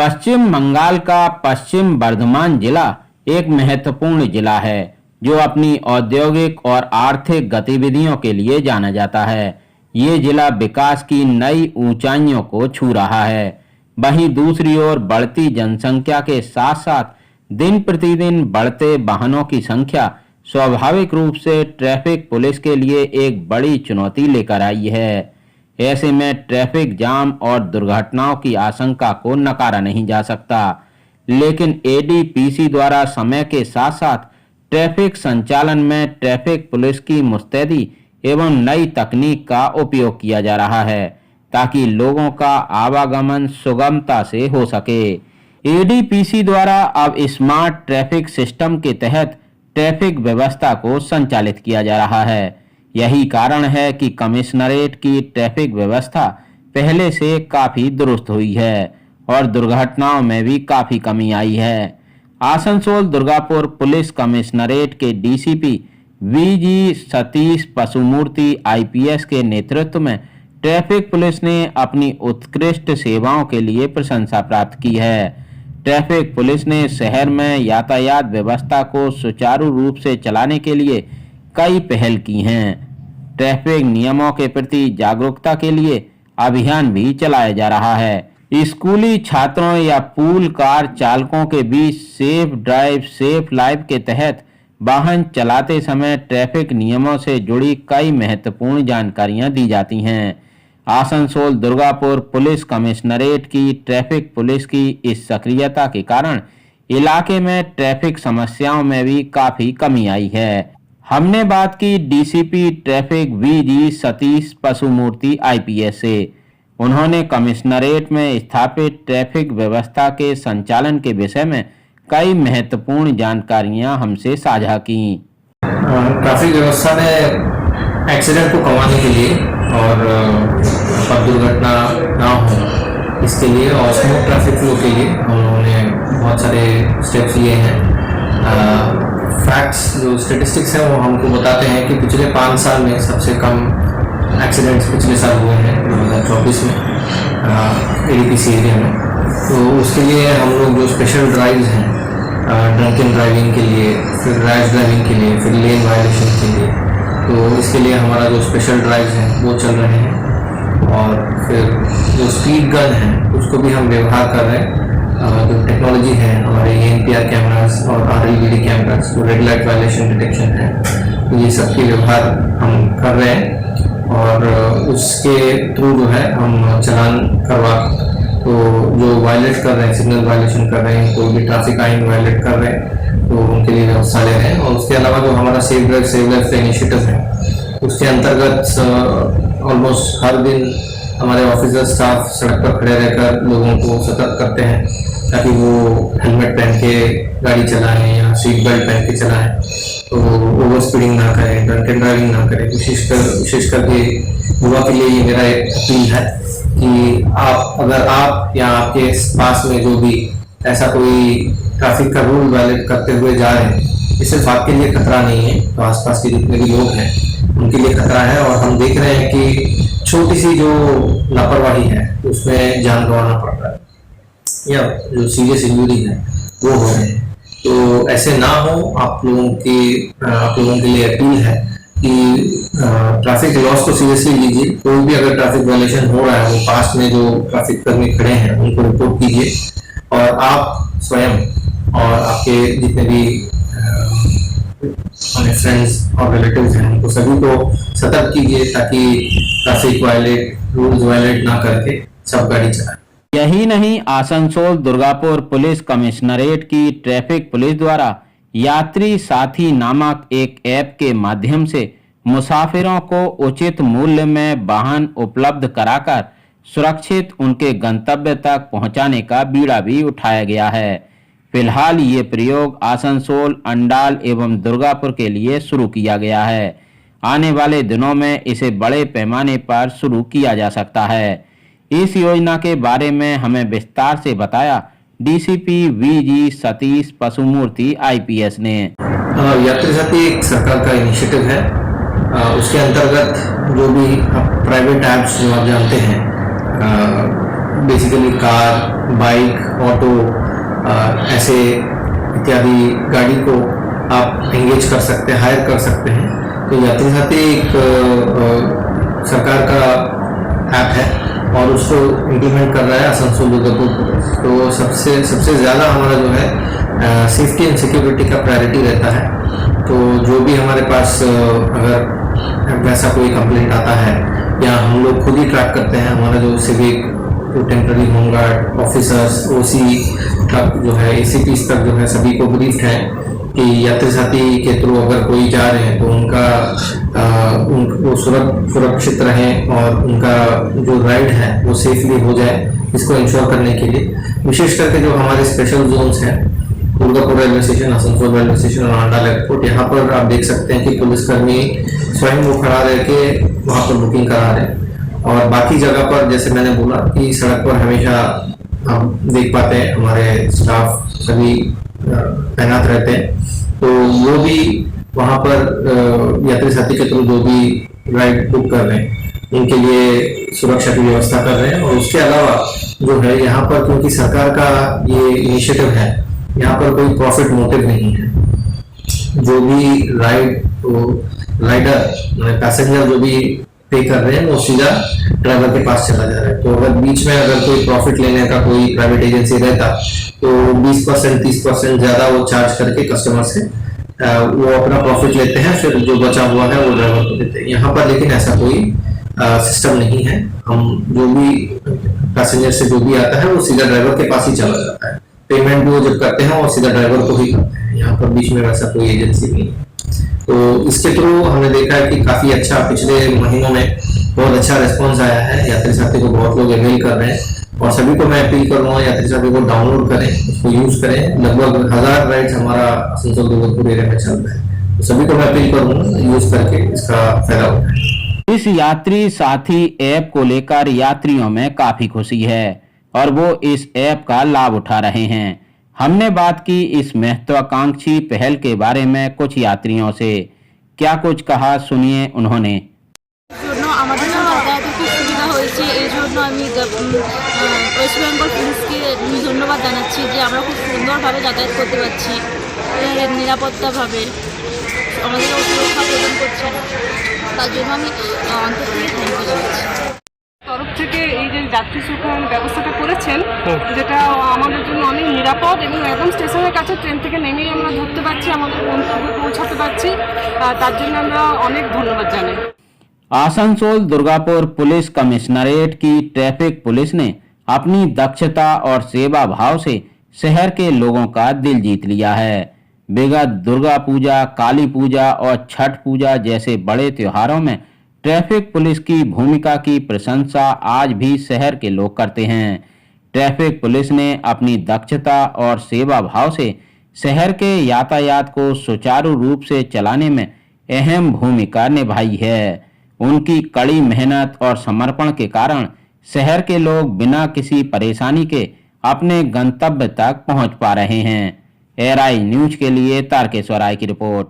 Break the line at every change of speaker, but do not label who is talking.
पश्चिम बंगाल का पश्चिम बर्धमान जिला एक महत्वपूर्ण जिला है जो अपनी औद्योगिक और आर्थिक गतिविधियों के लिए जाना जाता है। ये जिला विकास की नई ऊंचाइयों को छू रहा है। वहीं दूसरी ओर बढ़ती जनसंख्या के साथ साथ दिन प्रतिदिन बढ़ते वाहनों की संख्या स्वाभाविक रूप से ट्रैफिक पुलिस के लिए एक बड़ी चुनौती लेकर आई है। ऐसे में ट्रैफिक जाम और दुर्घटनाओं की आशंका को नकारा नहीं जा सकता, लेकिन एडीपीसी द्वारा समय के साथ साथ ट्रैफिक संचालन में ट्रैफिक पुलिस की मुस्तैदी एवं नई तकनीक का उपयोग किया जा रहा है ताकि लोगों का आवागमन सुगमता से हो सके। एडीपीसी द्वारा अब स्मार्ट ट्रैफिक सिस्टम के तहत ट्रैफिक व्यवस्था को संचालित किया जा रहा है। यही कारण है कि कमिश्नरेट की ट्रैफिक व्यवस्था पहले से काफी दुरुस्त हुई है और दुर्घटनाओं में भी काफी कमी आई है। आसनसोल दुर्गापुर पुलिस कमिश्नरेट के DCP V G Satish Pashumurthy IPS के नेतृत्व में ट्रैफिक पुलिस ने अपनी उत्कृष्ट सेवाओं के लिए प्रशंसा प्राप्त की है। ट्रैफिक पुलिस ने शहर में यातायात व्यवस्था को सुचारू रूप से चलाने के लिए कई पहल की हैं। ट्रैफिक नियमों के प्रति जागरूकता के लिए अभियान भी चलाया जा रहा है। स्कूली छात्रों या पूल कार चालकों के बीच सेफ ड्राइव सेफ लाइफ के तहत वाहन चलाते समय ट्रैफिक नियमों से जुड़ी कई महत्वपूर्ण जानकारियां दी जाती हैं। आसनसोल दुर्गापुर पुलिस कमिश्नरेट की ट्रैफिक पुलिस की इस सक्रियता के कारण इलाके में ट्रैफिक समस्याओं में भी काफी कमी आई है। हमने बात की DCP traffic VG Satish Pashumurthy IPS से। उन्होंने कमिश्नरेट में स्थापित ट्रैफिक व्यवस्था के संचालन के विषय में कई महत्वपूर्ण जानकारियां हमसे साझा की।
ट्रैफिक व्यवस्था में एक्सीडेंट को कमाने के लिए और पथ दुर्घटना ना हो इसके लिए और स्मूथ ट्रैफिक फ्लो के लिए उन्होंने बहुत सारे स्टेप्स लिए हैं। फैक्ट्स जो स्टेटिस्टिक्स हैं वो हमको बताते हैं कि पिछले 5 साल में सबसे कम एक्सीडेंट्स पिछले साल हुए हैं 2024 में एडीपीसी एरिया में। तो उसके लिए हम लोग जो स्पेशल ड्राइव्स हैं ड्रंकन ड्राइविंग के लिए, फिर रैश ड्राइविंग के लिए, फिर लेन वायलेशन के लिए, तो इसके लिए हमारा जो स्पेशल ड्राइव्स हैं वो चल रहे हैं। और फिर जो स्पीड गन है उसको भी हम व्यवहार कर रहे हैं। जो टेक्नोलॉजी है हमारे एनपीआर कैमरास और आरएलईडी कैमरास जो रेड लाइट वायलेशन डिटेक्शन है, तो ये सब की व्यवहार हम कर रहे हैं और उसके थ्रू जो है हम चालान करवा तो जो वायलेट कर रहे हैं, सिग्नल वायलेशन कर रहे हैं, कोई भी ट्रैफिक आइन वायलेट कर रहे हैं तो उनके लिए व्यवस्था ले रहे हैं। और उसके अलावा जो हमारा सेफ ड्राइव सेव लाइफ का इनिशिएटिव है उसके अंतर्गत ऑलमोस्ट हर दिन हमारे ऑफिसर स्टाफ सड़क पर खड़े रहकर लोगों को सतर्क करते हैं ताकि वो हेलमेट पहन के गाड़ी चलाएं या सीट बेल्ट पहन के चलाएं, तो ओवर स्पीडिंग ना करें, ड्रंकन ड्राइविंग ना करें। विशेष करके युवा के लिए ये मेरा एक अपील है कि अगर आप या आपके पास में जो भी ऐसा कोई ट्रैफिक का रूल वायलेट करते हुए जा रहे हैं, ये सिर्फ आपके लिए खतरा नहीं है, तो आसपास के जितने भी लोग हैं उनके लिए खतरा है। और हम देख रहे हैं कि छोटी सी जो लापरवाही है उसमें जान गंवाना पड़ रहा है या जो सीरियस इंजरी है वो हो रहे हैं। तो ऐसे ना हो, आप लोगों के लिए अपील है कि ट्रैफिक लॉस को सीरियसली लीजिए। कोई भी अगर ट्रैफिक वायलेशन हो रहा है वो पास में जो ट्रैफिक कर्मी खड़े हैं उनको रिपोर्ट कीजिए और आप स्वयं और आपके जितने भी हमारे फ्रेंड्स और रिलेटिव्स हैं उनको सभी को सतर्क कीजिए ताकि ट्रैफिक रूल्स वायलेट ना करके सब गाड़ी चलाएं।
यही नहीं, आसनसोल दुर्गापुर पुलिस कमिश्नरेट की ट्रैफिक पुलिस द्वारा यात्री साथी नामक एक ऐप के माध्यम से मुसाफिरों को उचित मूल्य में वाहन उपलब्ध कराकर सुरक्षित उनके गंतव्य तक पहुंचाने का बीड़ा भी उठाया गया है। फिलहाल ये प्रयोग आसनसोल, अंडाल एवं दुर्गापुर के लिए शुरू किया गया है। आने वाले दिनों में इसे बड़े पैमाने पर शुरू किया जा सकता है। इस योजना के बारे में हमें विस्तार से बताया DCP V G Satish Pashumurthy IPS ने।
यात्री साथी एक सरकार का इनिशिएटिव है। उसके अंतर्गत जो भी प्राइवेट ऐप्स जो आप जानते हैं, बेसिकली कार बाइक, ऑटो ऐसे इत्यादि गाड़ी को आप एंगेज कर सकते हैं, हायर कर सकते हैं। तो यात्री साथी एक सरकार का ऐप है और उसको इम्प्लीमेंट कर रहा है आसनसोल दुर्गापुर पुलिस। तो सबसे ज़्यादा हमारा जो है सेफ्टी एंड सिक्योरिटी का प्रायोरिटी रहता है। तो जो भी हमारे पास अगर वैसा कोई कंप्लेंट आता है या हम लोग खुद ही ट्रैक करते हैं, हमारा जो सिविक, जो टेम्पररी होमगार्ड ऑफिसर्स, ओसी तक जो है, एसीपीस तक जो है, सभी को ब्रीफ है कि यात्री साथी के थ्रू अगर कोई जा रहे हैं तो वो सुरक्षित रहें और उनका जो राइड है वो सेफली हो जाए, इसको इंश्योर करने के लिए विशेष करके जो हमारे स्पेशल जोन्स हैं, Durgapur railway station, Asansol railway station और आंडाल एयरपोर्ट, यहाँ पर आप देख सकते हैं कि पुलिसकर्मी स्वयं वो खड़ा रह के वहाँ पर बुकिंग करा रहे हैं। और बाकी जगह पर जैसे मैंने बोला कि सड़क पर हमेशा हम देख पाते हैं हमारे स्टाफ सभी तैनात रहते हैं, तो वो भी वहाँ पर यात्री साथी के थ्रू जो भी राइड बुक कर रहे हैं उनके लिए सुरक्षा की व्यवस्था कर रहे हैं। और उसके अलावा जो है यहाँ पर, क्योंकि सरकार का ये इनिशिएटिव है, यहाँ पर कोई प्रॉफिट मोटिव नहीं है। जो भी राइडर पैसेंजर जो भी पे कर रहे हैं वो सीधा ड्राइवर के पास चला जा रहा है। तो अगर बीच में अगर कोई प्रॉफिट लेने का कोई प्राइवेट एजेंसी रहता तो 20% 30% ज्यादा वो चार्ज करके कस्टमर से वो अपना प्रॉफिट लेते हैं, फिर जो बचा हुआ है वो ड्राइवर को देते हैं। यहाँ पर लेकिन ऐसा कोई सिस्टम नहीं है। हम जो भी पैसेंजर से जो भी आता है वो सीधा ड्राइवर के पास ही चला जाता है। पेमेंट भी वो जब करते हैं और सीधा ड्राइवर को ही करते हैं। यहाँ पर बीच में वैसा कोई एजेंसी नहीं है। तो इसके थ्रू हमने देखा है कि काफी अच्छा पिछले महीनों में बहुत अच्छा रिस्पॉन्स आया है। यात्री साथी को बहुत लोग अवेल कर रहे हैं और सभी को मैं अपील करूंगा यात्री साथी को डाउनलोड करें, उसको यूज करें। लगभग 1000 राइड्स हमारा आसनसोल दुर्गापुर एरिया में चल रहा है, तो सभी को मैं अपील करूंगा यूज करके इसका फायदा उठाएं।
इस यात्री साथी ऐप को लेकर यात्रियों में काफी खुशी है और वो इस ऐप का लाभ उठा रहे हैं। हमने बात की इस महत्वाकांक्षी पहल के बारे में कुछ यात्रियों से। क्या कुछ कहा, सुनिए उन्होंने।
আমাদের যাতায়াতে খুব সুবিধা হয়েছে, এই জন্য আমি ওয়েস্ট বেঙ্গল পুলিশকে ধন্যবাদ জানাচ্ছি যে আমরা খুব সুন্দরভাবে যাতায়াত করতে পারছি, নিরাপত্তাভাবে আমাদের সুরক্ষা প্রদান করছে, তার জন্য আমি অন্তর থেকে থ্যাংক ইউ জানাচ্ছি।
তরফ থেকে এই যে যাত্রী সুরক্ষার ব্যবস্থাটা করেছেন, যেটা আমাদের জন্য অনেক নিরাপদ এবং একদম স্টেশনের কাছে ট্রেন থেকে নেমেই আমরা ধরতে পারছি, আমাদের গন্তব্যে পৌঁছাতে পারছি, তার জন্য আমরা অনেক ধন্যবাদ জানাই।
आसनसोल दुर्गापुर पुलिस कमिश्नरेट की ट्रैफिक पुलिस ने अपनी दक्षता और सेवा भाव से शहर के लोगों का दिल जीत लिया है। विगत दुर्गा पूजा, काली पूजा और छठ पूजा जैसे बड़े त्योहारों में ट्रैफिक पुलिस की भूमिका की प्रशंसा आज भी शहर के लोग करते हैं। ट्रैफिक पुलिस ने अपनी दक्षता और सेवा भाव से शहर के यातायात को सुचारू रूप से चलाने में अहम भूमिका निभाई है। उनकी कड़ी मेहनत और समर्पण के कारण शहर के लोग बिना किसी परेशानी के अपने गंतव्य तक पहुंच पा रहे हैं। एआरआई न्यूज के लिए तारकेश्वर राय की रिपोर्ट।